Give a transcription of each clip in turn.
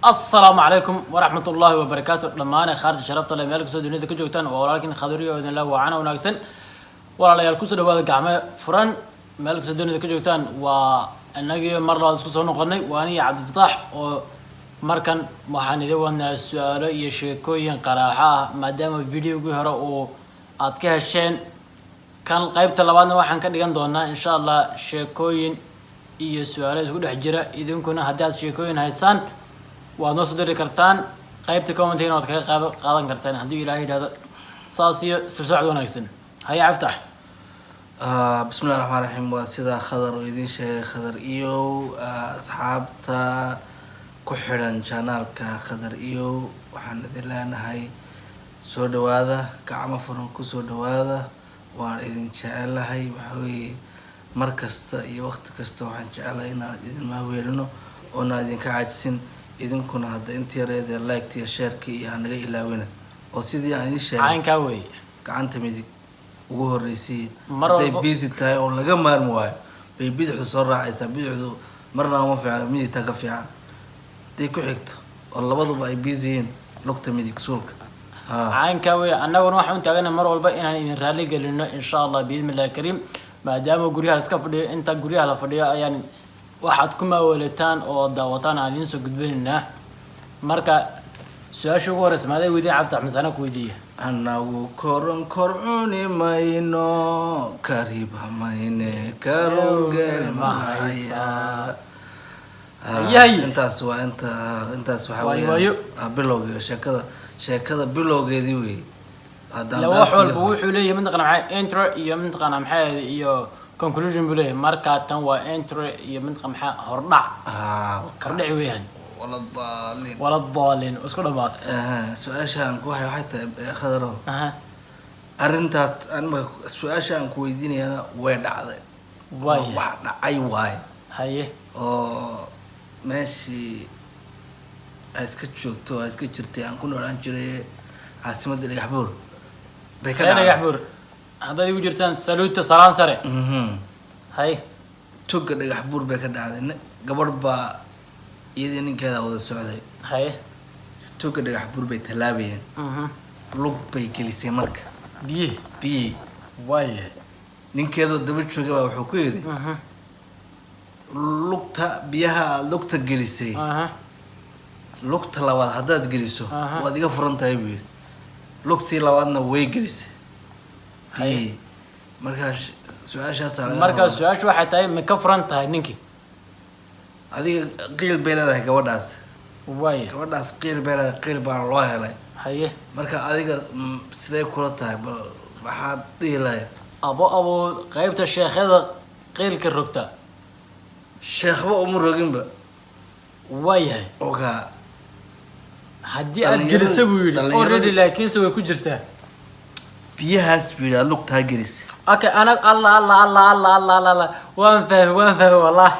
السلام عليكم ورحمة الله وبركاته لما خارج شرفت الله مالك سود ونيدا كجوتان ولكن خضري وإذن الله وعنا وناقصن ولا يالكوس دبادة كعمة فرن مالك سود ونيدا كجوتان والنجي مرة اسكسو نقرني وأني عبد الفتاح ومركن محاني دوان السؤال يشكوين قراحة ما دام الفيديو جهرة وأتكه الشين كان قيب طلباتنا وحن كان يجندونا إن شاء الله شكوين السؤال يقول حجرة إذا كنا هدات شكوين هيسان waad noo soo diri kartaan qaybta commentina waad kaga qaadan kartaan haddii ilaahay yidhaahdo saas iyo isla socod wanaagsan haya caftax bismillahi raxmaani raxiim waa sida khadar oo idin sheegay khadar iyo asxaabta ku xidhan janaalka khadar iyo waxaan idin leenahay soo dhawaada gacmo furan ku soo dhawaada waan idin jecelahay waxa weeye mar kasta iyo waqti kasta waxaan jecelahay inaan idin maaweelino oona idinka caajisin idinkuna hadda inta yareedee like iyo share-ka iyo aan naga ilaawina oo sidii aan idin sheegay caynkaa wey gacanta midig ugu horreysay hadday busy tahay oo laga maarmi waayo bay bidixdu soo raacaysaa bidixdu marna uma fiican midigta ka fiican haday ku xigto oo labaduba ay busy yihiin lugta midig suulka caynkaa wey annaguna waxaan u taagana mar walba inaan idin raalli gelino insha allah biidnillahi kariim maadaama guryaha iska fadhiyo inta guryaha la fadhiyo ayaan waxaad ku maaweelataan oo daawataan aan idiin soo gudbinaynaa marka su-aasha ugu horeysa maaday weydiin caftax masana ku weydiiya anagu koron kor cuni mayno kariba mayne karorgeel malaya intaas waa intaas waxaa weeyaan bilowga sheekada bilowgeedii wey wax walba wuxuu leeyahay mataqana maxaa intro iyo mataqana maxaa iyo conclusion bule marka tan waa intro iyo midqa maxaa hordhac hordhac weeyaan wala daalin isku dhamaad su-aashaan ku waxay tahay khadaro arrintaas anma su-aashaan ku weydiinayana way dhacday wax dhacay waay haye oo meeshii ay iska joogto ay iska jirtay aan ku noolaan jiray caasimadda dhagaxbuur bay ka dhacday haddaad igu jirtaan saluuta salaan sare hay toga dhagax buur bay ka dhacday gabadh baa iyadii ninkeeda wada socday haye toga dhagax buur bay tallaabayeen lug bay gelisay marka biyi waaye ninkeedoo daba jooga baa wuxuu ku yidhi lugta biyaha aada lugta gelisay lugta labaad haddaad geliso waad iga furan tahay buu yidhi lugtii labaadna way gelisay markaas su-aashu waxay tahay ma ka furan tahay ninkii adiga qiil bay leedahay gabadhaas waaya gabadhaas qiil bay leedahay qiil baana loo helay haye marka adiga sidee kula tahay bal maxaad dhihi lahayd abo qaybta sheekhada qiilka rogta sheekhba uma roginba waayahay ogaa haddii aad gelisa buu yidhi already laakiinse way ku jirtaa biyahaas buu yidhi lugtaa gelisay okay ana allah waan fahmay wallah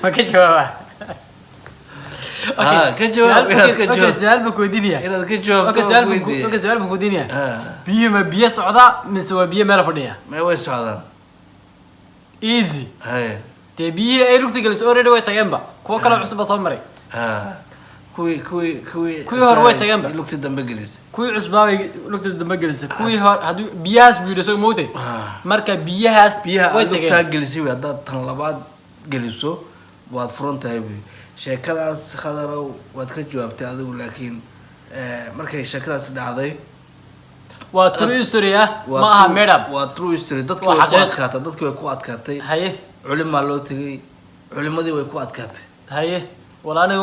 ma ka jawaaba ka jawaab su'aal baan ku weydiinaya inaad ka jawaabto su'aal baan ku weydiinaya biyo ma biyo socda mise waa biyo meel fadhiya ma way socdaan easy dee biyihii ay lugta gelisay already way tageenba kuwa kale cusub baa soo maray kuwii hore way tageenba lugta dambe gelisay kuwii cusbaabay lugta dambe gelisay kuwii hore haddii biyahaas buu yidhi soo moogtay marka biyahaas way tageen lugtaa gelisay wey haddaad tan labaad geliso waad furan tahay buy sheekadaas khadarow waad ka jawaabtay adigu laakiin markay sheekadaas dhacday waa true history ma aha made up waa true history dadkii way ku adkaatay haye culimaa loo tegay culimadii way ku adkaatay haye walaana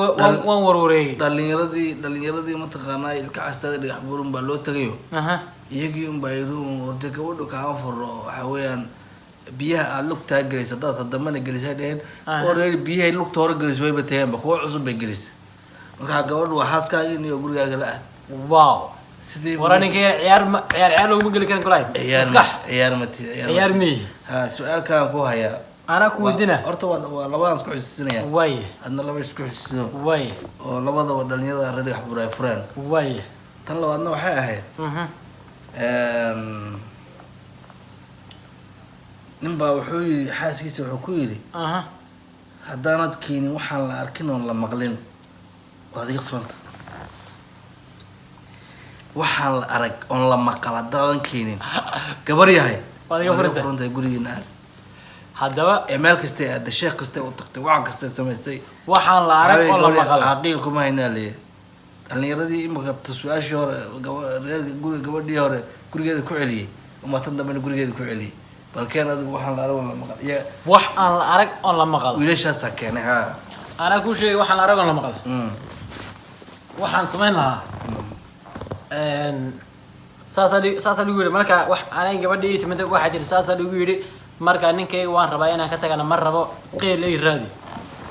waan warwareeyay dhalinyaradii mataqaanaa ilka castaada dhagax buurun baa loo tagayo iyagii unbaa yidhi warde gabadhu kaama furo waxa weeyaan biyaha aada lugtaa gelisay haddaad haddambana gelisay dheheen already biyahay lugta hore gelisay wayba tageenba kuwa cusub bay gelisay markaa gabadhu waa xaaskaagin iyo gurigaaga la ah wow sidii waraninka ciyaar looguma geli karin kulay ciyaar mi su-aalkaan ku hayaa أنا كودينا. أرتا لبادان اسكو حسيسنيا. واي. أدنا لبا اسكو حسيسو. واي. oo labada wadanyada reer xaburay fureen. واي. tan labaadna waxay ahayd. nin baa wuxuu yiri xaaskiisa wuxuu ku yiri. haddaanad keenin waxaan la arkin oon la maqlin waad iga furanta waxaan la arag oon la maqal haddaadan keenin gabar yahay Waad iga furantay. furanta gurigiina aad haddaba ee meel kastay aadda sheekh kastay u tagtay wax kastay samaysay waxaan la arag oo la maqal caqiil kuma haynaa leeyahay dhalinyaradii imaka su-aashii hore reerka guriga gabadhii hore gurigeeda ku celiyey umatan dambena gurigeeda ku celiyey balkeen adigu waxaan la arag oo la maqal iyo wax aan la arag oo la maqal wiilashaasaa keenay haa anaa kuu sheegay waxaan la arag oo la maqal waxaan samayn lahaa saasaa lagu yidhi marka wax anay gabadhii timid waxaa tiri saasaa lagu yidhi marka ninkayga waan rabaa inaan ka tagana ma rabo qeyl ay raadi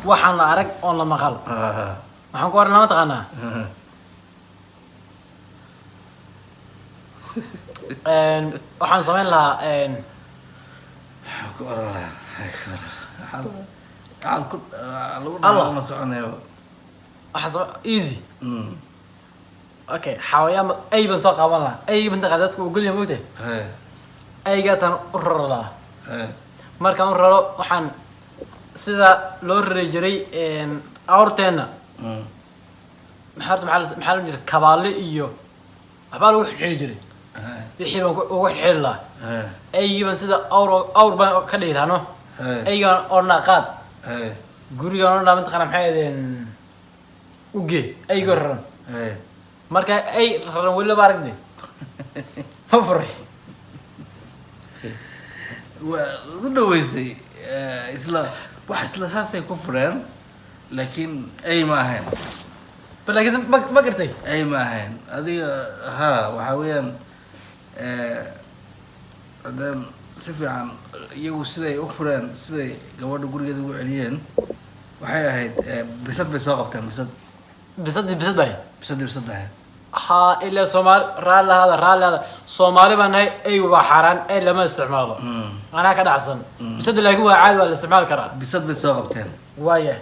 waxaan la arag oon la maqal maxaan ku oran lama taqaanaa waxaan samayn lahaa ku oran lahaa waxaad ku lagu dhaco ma soconayo easy okay xawayaan ay baan soo qaban lahaa ay banta dadku u geliya moogtay aygaasaan u raro lahaa markaan u raro waxaan sida loo rari jiray awrteenna maxaa la jira kabaale iyo waxbaa lagu xidhxidhi jiray wixii baan ugu xidhxidhi lahaa aygii baan sida awr baan ka dhigi lahaa no aygaan odhanaa qaad gurigaan odhanaa mataqaana maxay ahaydeen uge aygoo raran marka ay raran weli laba aragde ma furay waad u dhaweysay isla wax isla saasay ku fureen laakiin ay ma ahayn laakiin ma gartay ay ma ahayn adiga haa waxaa weeyaan haddaan si fiican iyagu siday u fureen siday gabadha gurigeeda ugu celiyeen waxay ahayd bisad bay soo qabteen bisad bisad bay bisad ahayd haa ilaa soomaali raalli hada soomaali baan nahay aygu waa xaaraan ay lama isticmaalo anaa ka dhacsan bisada laakiin waa caadi waa la isticmaali karaa bisad bay soo qabteen waaya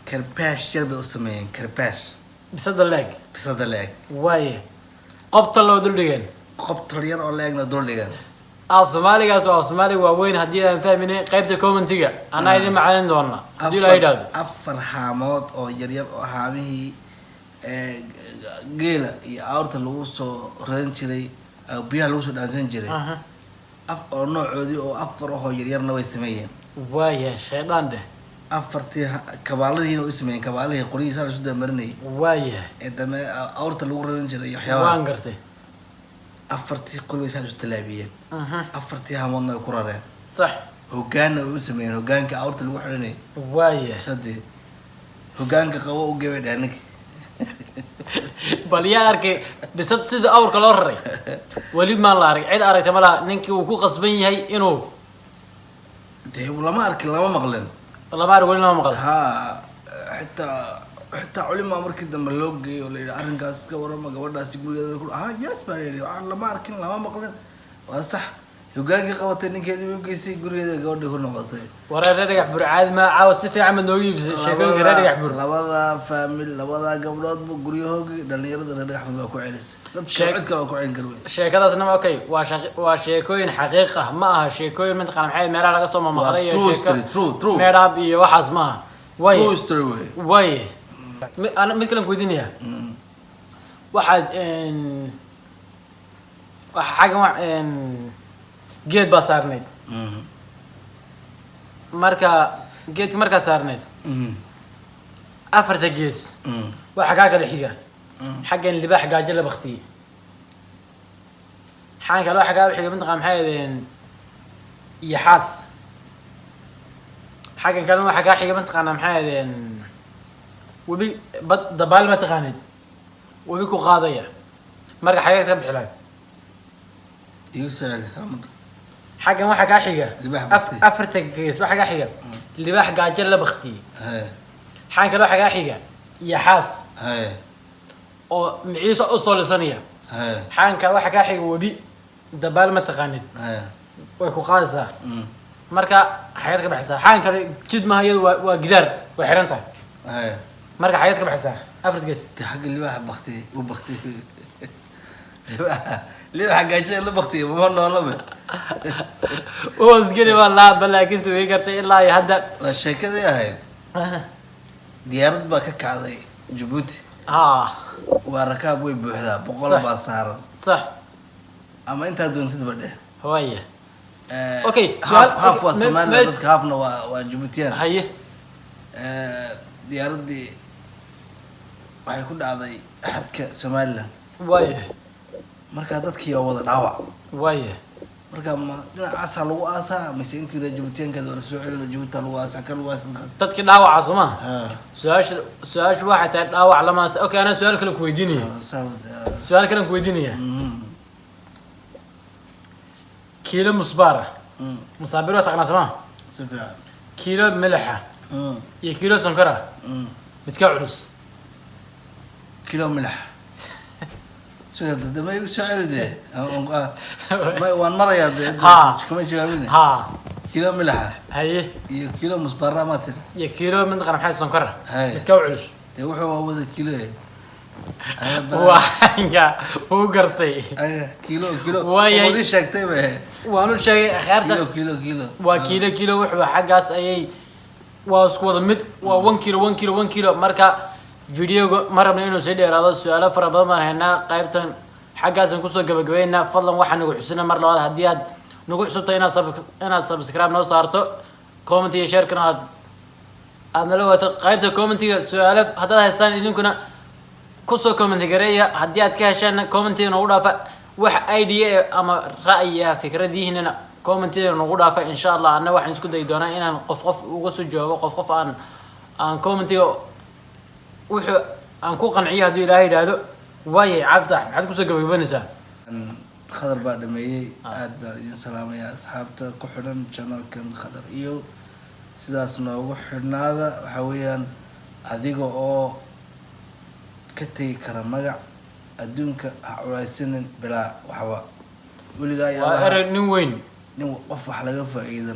karbash jar bay u sameeyeen karbash bisada leeg bisada leeg waaya qobta loo dul dhigeen qobtal yar oo leegna dul dhigan af soomaaligaas oo af soomaaliga waa weyn haddii aan fahmine qaybta commentiga anaa idin macalin doona haddii la yidhaahdo afar haamood oo yaryar oo haamihii geela iyo awrta lagu soo raran jiray biyaha lagu soo dhaansan jiray oo noocoodii oo afar ahoo yaryarna way sameeyeen waaya shaydaan dheh afartii kabaaladiina way sameeyeen kabaalihii qoryihiisa la isu damarinayay waaya ee dame awrta lagu raran jiray iyo waxyaabaha waan gartay afartii qori way saa isu talaabiyeen afartii haamoodna way ku rareen sax hogaanna way u sameeyeen hogaanka awrta lagu xiranayay waaya sadii hogaanka qabo u gebay dhaanink bal yaa arkay bisad sida awrka loo raray weli maan la arag cid aragta ma laha ninkii uu ku qasban yahay inuu dee lama arkin lama maqlin lama arag weli lama maqal haa xitaa culimaa markii dambe loo geeyay oo la yidhi arrinkaas ka warama gabadhaasi gurigeeda ku yes baa la yidhi waxaan lama arkin lama maqlin waa sax hogaankii qabatay ninkeedii u geysay gurigeeda gabadhii ku noqotay wareer reer dhagax bur caadi ma caawa si fiican ma noogu iibisay sheekooyinka reer dhagax bur labada faamil labada gabdhoodba guryahoogii dhalinyarada reer dhagax bur baa ku celisay dadka cid kale oo ku celin karwey sheekadaasna okay waa sheekooyin xaqiiq ah ma aha sheekooyin mataqana maxay meelaha laga soo mamaqlay iyo sheeko meedhaab iyo waxaas ma aha way mid kalen kuweydiinaya waxaad xaggan geed baa saarnayd marka geedka markaa saarnayd afarta gees waxa kaa kala xiga xaggan libaax gaajo la baktiyey xaggan kale waxa kaa xiga mataqana maxay ahaydeen iyo xaas xaggan kalena waxa kaa xiga mataqaana maxay ahaydeen webi bad dabaal ma taqaanid webi ku qaadaya marka xageed ka bixi lahayd xaggan waxaa kaa xiga afarta gees waxaa kaa xiga libaax gaajo la baktiyey xaggan kale waxaa kaa xiga iyo xaas oo miciisa u soo lisanaya xaggan kale waxaa kaa xiga webi dabaal ma taqaanid way ku qaadaysaa marka xageed ka baxaysaa xaggan kale jid maaha iyadu waa gidaar way xiran tahay marka xageed ka baxaysaa afarta gees xagga libaaxa baktiyey u baktiyey ليه حاجة اللي بختي ما نولبه هو سكري والله بلاكن سوي كرتي إلا يهدأ الشيء كذا يا هيد ديارد باكك على جيبوتي وركاب ويبوحدا بقول باصار صح أما أنت دون تتبدأ هواية أوكي هاف وسومالي بس هافنا وجيبوتيان هاي دياردي waxay ku dhacday xadka Soomaaliland waaye marka dadkii oo wada dhaawac waaye marka ma dhinacaas lagu aasaa mise intii Djibouti-aanka wala soo celin Djibouti lagu aasaa kal waas dadkii dhaawaca Soomaa su'aasha waxa tahay dhaawac lama okay ana su'aal kale ku weydiinaya su'aal kale ku weydiinaya kiilo musbara musaabir waa taqaan Soomaa si fiican kiilo milxa iyo kiilo sonkara midka culus كيلو ملح شو هذا ما يسأل ده ما وان مرة يا ده كمان جوابينه كيلو ملح هاي كيلو مصبرة ما تر يا كيلو من قرن حاجة سكر متكوعلش ده وحوا هو ذا كيلو واحد هو قرطي كيلو ودي شكتي به وانو شيء خير كيلو وكيلو وحوا حاجة أي واسكو مد و1 كيلو مركا فيديو مرة من إنه سيدي هذا السؤال فرا بدل ما هنا قايبتن حاجة نقصه قبل فضلا واحد نقول حسنا مرة لهذا هديات نقول سبت أنا سبسكرايب نو صارته كومنتي شير كنا أنا لو قايبت كومنتي سؤال هذا السنة إذن كنا قصة كومنتي قرية هديات كهشان كومنتي نقولها ف وح أيديا أما رأي فكرة دي هنا كومنتي نقولها فإن شاء الله أنا واحد نسكت يدونا إن قف وقص جواب قف عن كومنتي wuxuu aan ku qanciyo hadii ilaahay yiraahdo way cabta maxaad ku soo gabagabanaysaa khadar baa dhameeyay aad baan idin salaamaya asxaabta ku xidhan channelkan khadar iyo sidaas noogu xidhnaada waxa weeyaan adiga oo ka tagi kara magac adduunka ha culaysanin bilaa waxba weligaa yaa nin weyn nin qof wax laga faa'iido